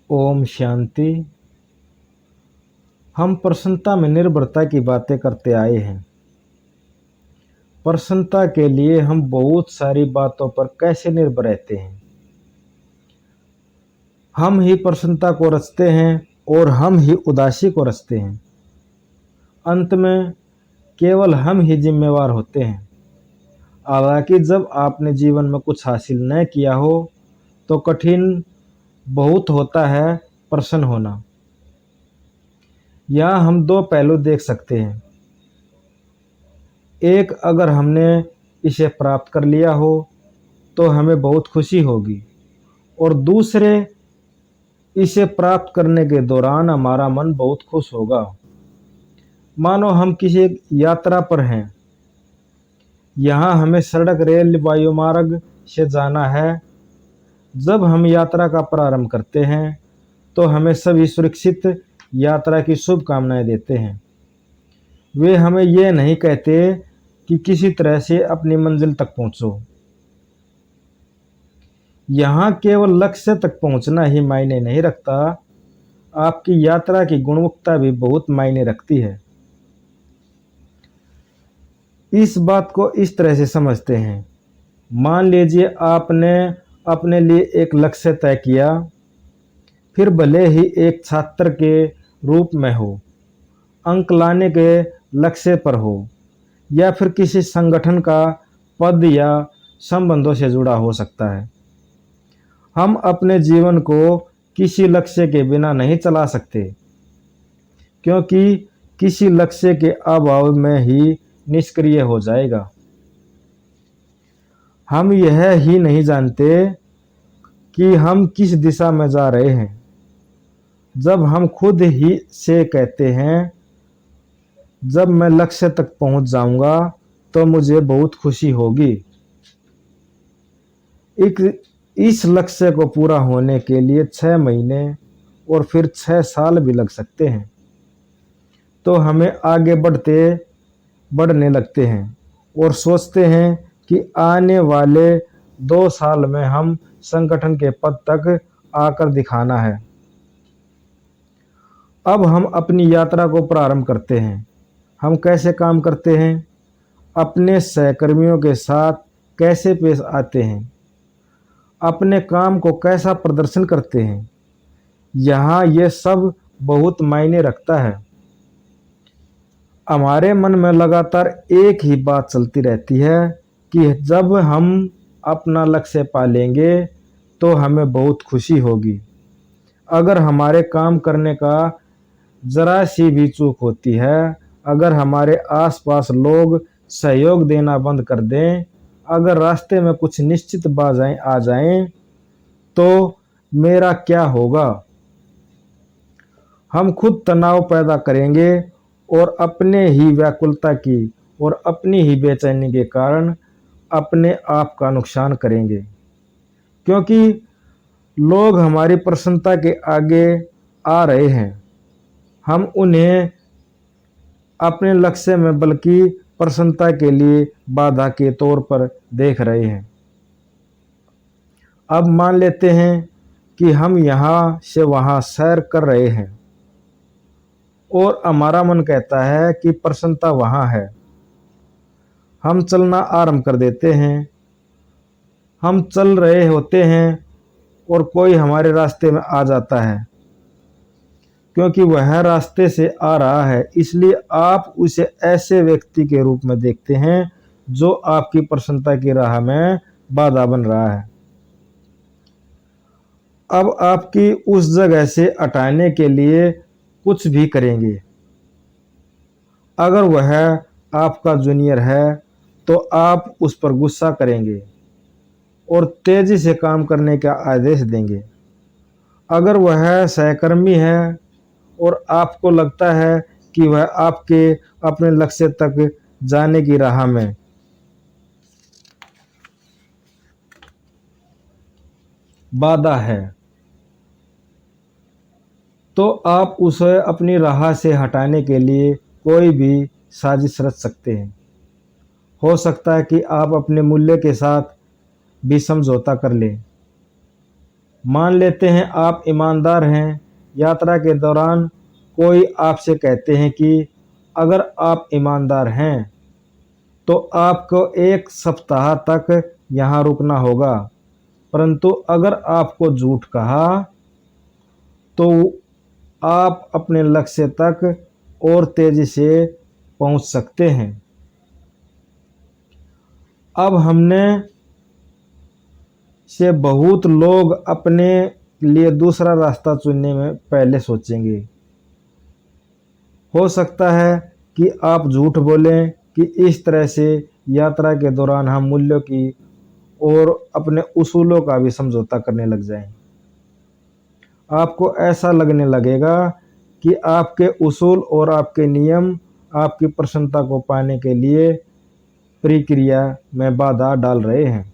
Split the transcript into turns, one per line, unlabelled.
ओम शांति। हम प्रसन्नता में निर्भरता की बातें करते आए हैं। प्रसन्नता के लिए हम बहुत सारी बातों पर कैसे निर्भर रहते हैं। हम ही प्रसन्नता को रचते हैं और हम ही उदासी को रचते हैं। अंत में केवल हम ही जिम्मेवार होते हैं। हालांकि जब आपने जीवन में कुछ हासिल न किया हो तो कठिन बहुत होता है प्रसन्न होना। यहाँ हम दो पहलू देख सकते हैं। एक, अगर हमने इसे प्राप्त कर लिया हो तो हमें बहुत खुशी होगी, और दूसरे, इसे प्राप्त करने के दौरान हमारा मन बहुत खुश होगा। मानो हम किसी यात्रा पर हैं। यहाँ हमें सड़क, रेल, वायुमार्ग से जाना है। जब हम यात्रा का प्रारंभ करते हैं तो हमें सभी सुरक्षित यात्रा की शुभकामनाएं देते हैं। वे हमें ये नहीं कहते कि किसी तरह से अपनी मंजिल तक पहुंचो। यहाँ केवल लक्ष्य तक पहुंचना ही मायने नहीं रखता, आपकी यात्रा की गुणवत्ता भी बहुत मायने रखती है। इस बात को इस तरह से समझते हैं। मान लीजिए आपने अपने लिए एक लक्ष्य तय किया, फिर भले ही एक छात्र के रूप में हो, अंक लाने के लक्ष्य पर हो, या फिर किसी संगठन का पद या संबंधों से जुड़ा हो सकता है। हम अपने जीवन को किसी लक्ष्य के बिना नहीं चला सकते, क्योंकि किसी लक्ष्य के अभाव में ही निष्क्रिय हो जाएगा। हम यह ही नहीं जानते कि हम किस दिशा में जा रहे हैं। जब हम खुद ही से कहते हैं, जब मैं लक्ष्य तक पहुंच जाऊंगा तो मुझे बहुत खुशी होगी। इस लक्ष्य को पूरा होने के लिए 6 महीने और फिर 6 साल भी लग सकते हैं। तो हमें आगे बढ़ने लगते हैं और सोचते हैं कि आने वाले 2 साल में हम संगठन के पद तक आकर दिखाना है। अब हम अपनी यात्रा को प्रारंभ करते हैं। हम कैसे काम करते हैं, अपने सहकर्मियों के साथ कैसे पेश आते हैं, अपने काम को कैसा प्रदर्शन करते हैं, यहाँ ये सब बहुत मायने रखता है। हमारे मन में लगातार एक ही बात चलती रहती है कि जब हम अपना लक्ष्य पा लेंगे तो हमें बहुत खुशी होगी। अगर हमारे काम करने का जरा सी भी चूक होती है, अगर हमारे आसपास लोग सहयोग देना बंद कर दें, अगर रास्ते में कुछ निश्चित बाधाएं आ जाएं, तो मेरा क्या होगा। हम खुद तनाव पैदा करेंगे और अपने ही व्याकुलता की और अपनी ही बेचैनी के कारण अपने आप का नुकसान करेंगे, क्योंकि लोग हमारी प्रसन्नता के आगे आ रहे हैं। हम उन्हें अपने लक्ष्य में बल्कि प्रसन्नता के लिए बाधा के तौर पर देख रहे हैं। अब मान लेते हैं कि हम यहाँ से वहाँ सैर कर रहे हैं और हमारा मन कहता है कि प्रसन्नता वहाँ है। हम चलना आरंभ कर देते हैं। हम चल रहे होते हैं और कोई हमारे रास्ते में आ जाता है। क्योंकि वह रास्ते से आ रहा है, इसलिए आप उसे ऐसे व्यक्ति के रूप में देखते हैं जो आपकी प्रसन्नता की राह में बाधा बन रहा है। अब आपकी उस जगह से हटाने के लिए कुछ भी करेंगे। अगर वह आपका जूनियर है तो आप उस पर गुस्सा करेंगे और तेजी से काम करने का आदेश देंगे। अगर वह सहकर्मी है और आपको लगता है कि वह आपके अपने लक्ष्य तक जाने की राह में बाधा है, तो आप उसे अपनी राह से हटाने के लिए कोई भी साजिश रच सकते हैं। हो सकता है कि आप अपने मूल्य के साथ भी समझौता कर लें। मान लेते हैं आप ईमानदार हैं। यात्रा के दौरान कोई आपसे कहते हैं कि अगर आप ईमानदार हैं तो आपको 1 सप्ताह तक यहाँ रुकना होगा, परंतु अगर आपको झूठ कहा तो आप अपने लक्ष्य तक और तेजी से पहुंच सकते हैं। अब हमने से बहुत लोग अपने लिए दूसरा रास्ता चुनने में पहले सोचेंगे। हो सकता है कि आप झूठ बोलें कि इस तरह से यात्रा के दौरान हम मूल्यों की और अपने उसूलों का भी समझौता करने लग जाएं। आपको ऐसा लगने लगेगा कि आपके उसूल और आपके नियम आपकी प्रसन्नता को पाने के लिए प्रक्रिया में बाधा डाल रहे हैं।